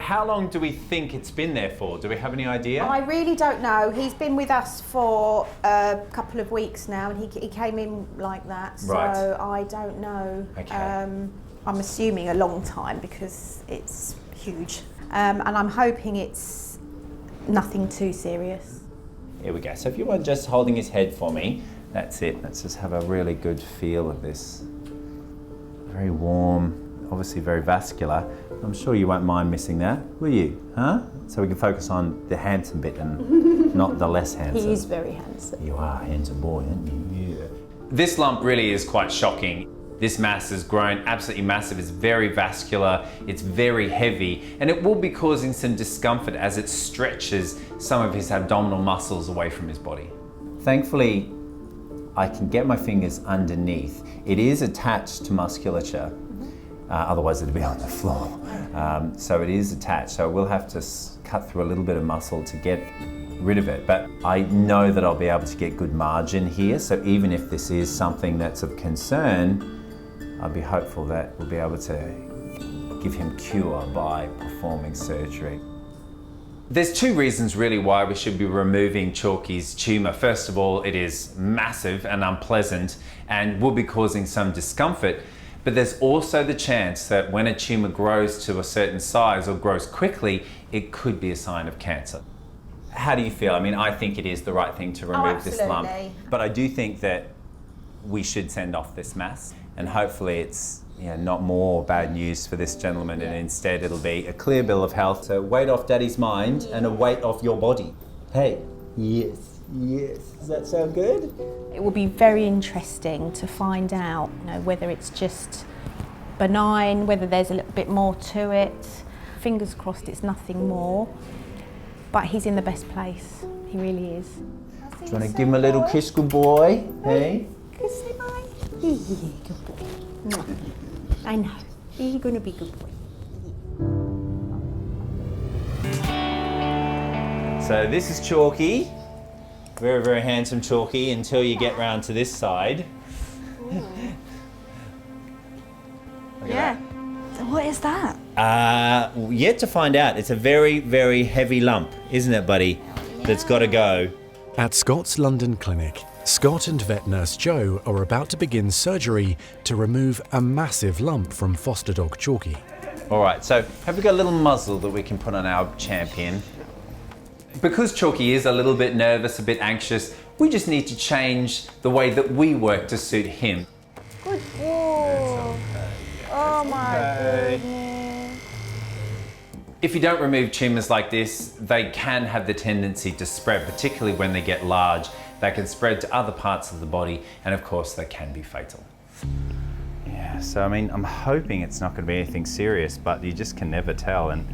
how long do we think it's been there for? Do we have any idea? I really don't know. He's been with us for a couple of weeks now, and he came in like that, so right. I don't know. Okay. I'm assuming a long time because it's huge, and I'm hoping it's nothing too serious. Here we go. So if you want just holding his head for me, that's it. Let's just have a really good feel of this. Very warm, obviously very vascular. I'm sure you won't mind missing that, will you? Huh? So we can focus on the handsome bit and not the less handsome. He is very handsome. You are a handsome boy, aren't you? Yeah. This lump really is quite shocking. This mass has grown absolutely massive. It's very vascular, it's very heavy, and it will be causing some discomfort as it stretches some of his abdominal muscles away from his body. Thankfully, I can get my fingers underneath. It is attached to musculature. Otherwise it'd be on the floor. So it is attached, so we'll have to cut through a little bit of muscle to get rid of it. But I know that I'll be able to get good margin here, so even if this is something that's of concern, I'll be hopeful that we'll be able to give him cure by performing surgery. There's two reasons really why we should be removing Chalky's tumour. First of all, it is massive and unpleasant and will be causing some discomfort. But there's also the chance that when a tumour grows to a certain size or grows quickly, it could be a sign of cancer. How do you feel? I mean, I think it is the right thing to remove this lump. But I do think that we should send off this mass, and hopefully it's not more bad news for this gentleman, and instead it'll be a clear bill of health. So weight off Daddy's mind and a weight off your body. Hey, yes, yes. Does that sound good? It will be very interesting to find out, whether it's just benign, whether there's a little bit more to it. Fingers crossed it's nothing more, but he's in the best place. He really is. Do you want to give him a little kiss, good boy? Hey? Kiss him, boy. Yeah, good boy. I know. You're going to be good boy. So this is Chalky. Very, very handsome Chalky until you get round to this side. Yeah. So what is that? Yet to find out. It's a very, very heavy lump, isn't it, buddy? Yeah. That's got to go. At Scott's London clinic, Scott and vet nurse Jo are about to begin surgery to remove a massive lump from foster dog Chalky. All right, so have we got a little muzzle that we can put on our champion? Because Chalky is a little bit nervous, a bit anxious, we just need to change the way that we work to suit him. Good boy. Oh my goodness. If you don't remove tumours like this, they can have the tendency to spread, particularly when they get large. They can spread to other parts of the body, and of course they can be fatal. Yeah, so I mean, I'm hoping it's not going to be anything serious, but you just can never tell. And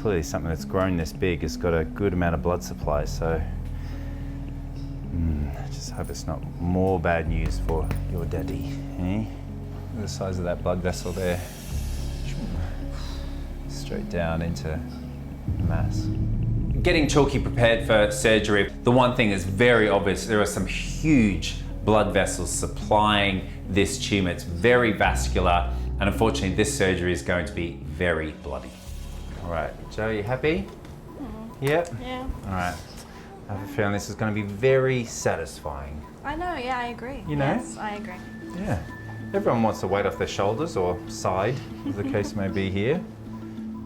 clearly something that's grown this big has got a good amount of blood supply, so I just hope it's not more bad news for your daddy. Eh? Look at the size of that blood vessel there. Straight down into mass. Getting Chalky prepared for surgery, the one thing is very obvious, there are some huge blood vessels supplying this tumour. It's very vascular, and unfortunately this surgery is going to be very bloody. All right, Jo, you happy? Yep? Yeah. All right. I have a feeling this is going to be very satisfying. I know, yeah, I agree. You know? Yes, I agree. Yeah. Everyone wants the weight off their shoulders, or side, as the case may be here.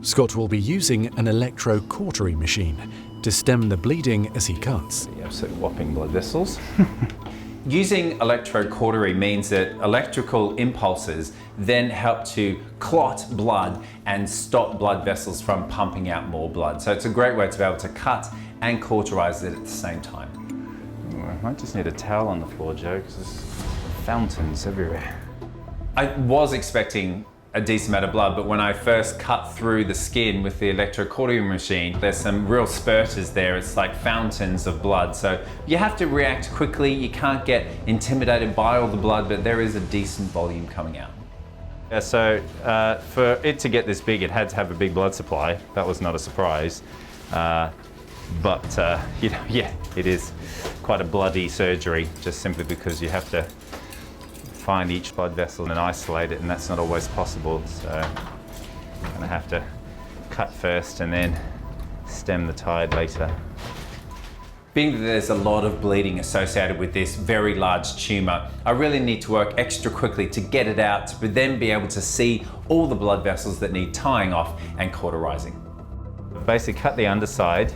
Scott will be using an electrocautery machine to stem the bleeding as he cuts. The absolute whopping blood vessels. Using electrocautery means that electrical impulses then help to clot blood and stop blood vessels from pumping out more blood. So it's a great way to be able to cut and cauterize it at the same time. I might just need a towel on the floor, Jo, because there's fountains everywhere. I was expecting a decent amount of blood, but when I first cut through the skin with the electrocautery machine, there's some real spurters there. It's like fountains of blood. So you have to react quickly. You can't get intimidated by all the blood, but there is a decent volume coming out. Yeah, so for it to get this big, it had to have a big blood supply. That was not a surprise. But yeah, it is quite a bloody surgery, just simply because you have to find each blood vessel and isolate it, and that's not always possible. So I'm gonna have to cut first and then stem the tide later. Being that there's a lot of bleeding associated with this very large tumour, I really need to work extra quickly to get it out, to then be able to see all the blood vessels that need tying off and cauterizing. Basically cut the underside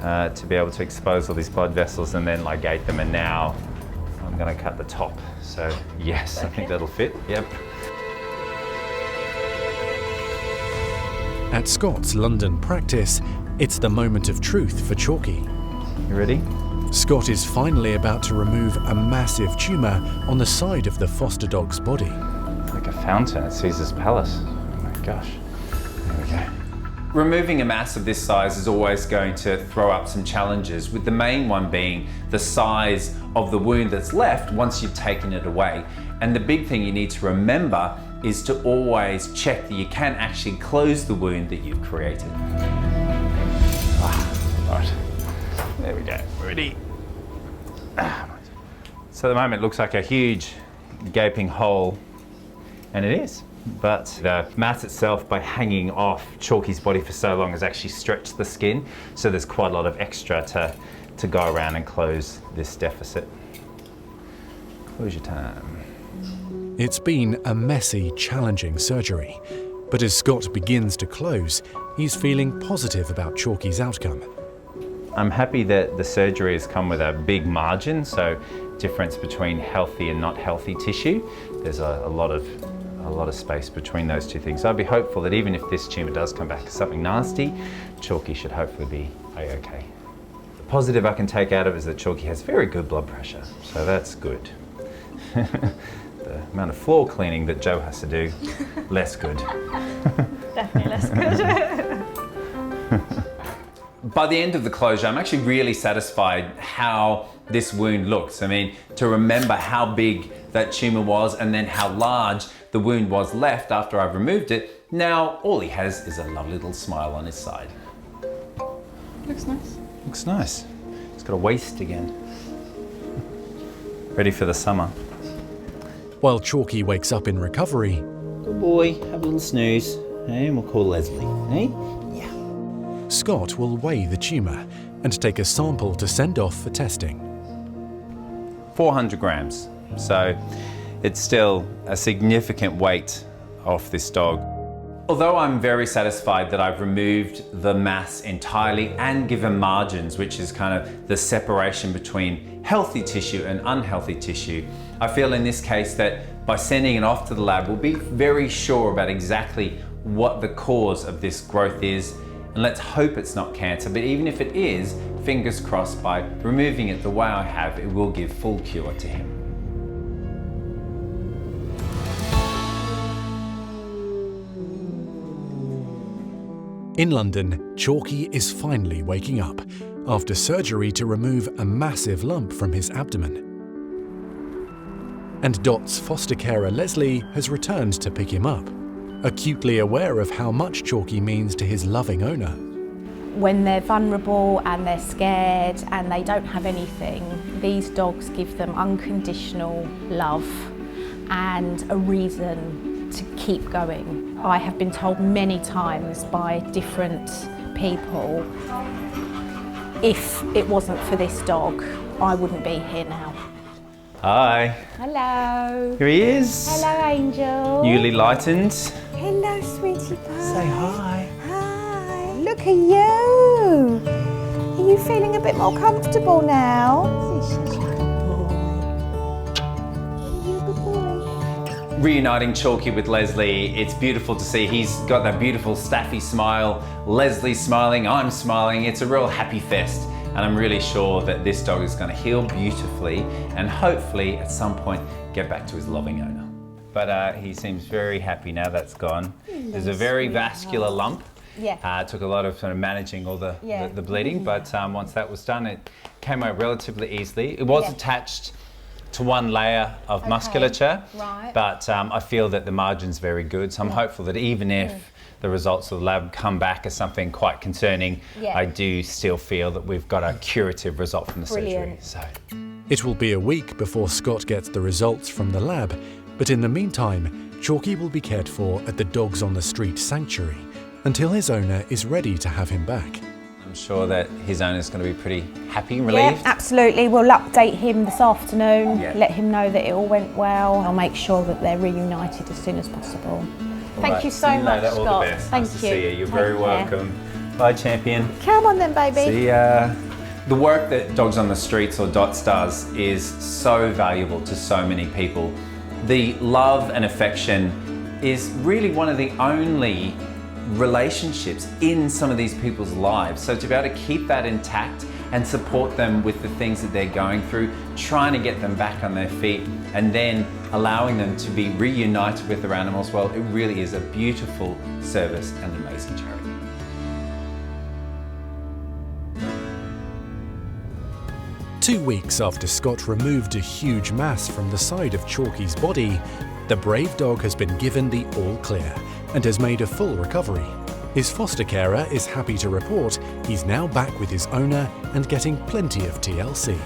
to be able to expose all these blood vessels and then ligate them, and now I'm going to cut the top. So yes, I think that'll fit. Yep. At Scott's London practice, it's the moment of truth for Chalky. You ready? Scott is finally about to remove a massive tumour on the side of the foster dog's body. Like a fountain at Caesar's Palace. Oh my gosh. There we go. Removing a mass of this size is always going to throw up some challenges, with the main one being the size of the wound that's left once you've taken it away. And the big thing you need to remember is to always check that you can actually close the wound that you've created. Right. There we go. Ready? So at the moment it looks like a huge gaping hole, and it is. But the mass itself, by hanging off Chalky's body for so long, has actually stretched the skin, so there's quite a lot of extra to go around and close this deficit. Closure time. It's been a messy, challenging surgery, but as Scott begins to close, he's feeling positive about Chalky's outcome. I'm happy that the surgery has come with a big margin, so difference between healthy and not healthy tissue. There's a lot of space between those two things. So I'd be hopeful that even if this tumour does come back as something nasty, Chalky should hopefully be okay. The positive I can take out of it is that Chalky has very good blood pressure, so that's good. The amount of floor cleaning that Joe has to do, less good. Definitely less good. By the end of the closure, I'm actually really satisfied how this wound looks. I mean, to remember how big that tumour was and then how large the wound was left after I've removed it, now all he has is a lovely little smile on his side. Looks nice. Looks nice. He's got a waist again. Ready for the summer. While Chalky wakes up in recovery, Good boy, have a little snooze. And we'll call Leslie, eh? Scott will weigh the tumour and take a sample to send off for testing. 400 grams. So it's still a significant weight off this dog. Although I'm very satisfied that I've removed the mass entirely and given margins, which is kind of the separation between healthy tissue and unhealthy tissue, I feel in this case that by sending it off to the lab, we'll be very sure about exactly what the cause of this growth is. And let's hope it's not cancer, but even if it is, fingers crossed, by removing it the way I have, it will give full cure to him. In London, Chalky is finally waking up after surgery to remove a massive lump from his abdomen. And Dot's foster carer Leslie has returned to pick him up, acutely aware of how much Chalky means to his loving owner. When they're vulnerable and they're scared and they don't have anything, these dogs give them unconditional love and a reason to keep going. I have been told many times by different people, if it wasn't for this dog, I wouldn't be here now. Hi. Hello. Here he is. Hello, Angel. Newly lightened. Hello, sweetie pie. Say hi. Hi. Look at you. Are you feeling a bit more comfortable now? Reuniting Chalky with Leslie, it's beautiful to see. He's got that beautiful staffy smile. Leslie's smiling, I'm smiling. It's a real happy fest. And I'm really sure that this dog is going to heal beautifully and hopefully at some point get back to his loving owner. But he seems very happy now that's gone. There's a very vascular lump. Yeah. It took a lot of sort of managing all the bleeding, but once that was done, it came out relatively easily. It was attached to one layer of musculature, but I feel that the margin's very good, so I'm hopeful that even if the results of the lab come back as something quite concerning, I do still feel that we've got a curative result from the surgery. So. It will be a week before Scott gets the results from the lab, but in the meantime, Chalky will be cared for at the Dogs on the Street Sanctuary, until his owner is ready to have him back. I'm sure that his owner's going to be pretty happy, Yeah, relieved. absolutely. We'll update him this afternoon, Yeah. let him know that it all went well. I'll make sure that they're reunited as soon as possible. Thank Right, you so see you much, later. All Scott. the best. Thank Nice to you. see you. You're Take very care. welcome. Bye, champion. Come on then, baby. See ya. The work that Dogs on the Streets or DOTS does is so valuable to so many people. The love and affection is really one of the only relationships in some of these people's lives. So to be able to keep that intact and support them with the things that they're going through, trying to get them back on their feet and then allowing them to be reunited with their animals, well, it really is a beautiful service and an amazing charity. Two weeks after Scott removed a huge mass from the side of Chalky's body, the brave dog has been given the all clear and has made a full recovery. His foster carer is happy to report he's now back with his owner and getting plenty of TLC.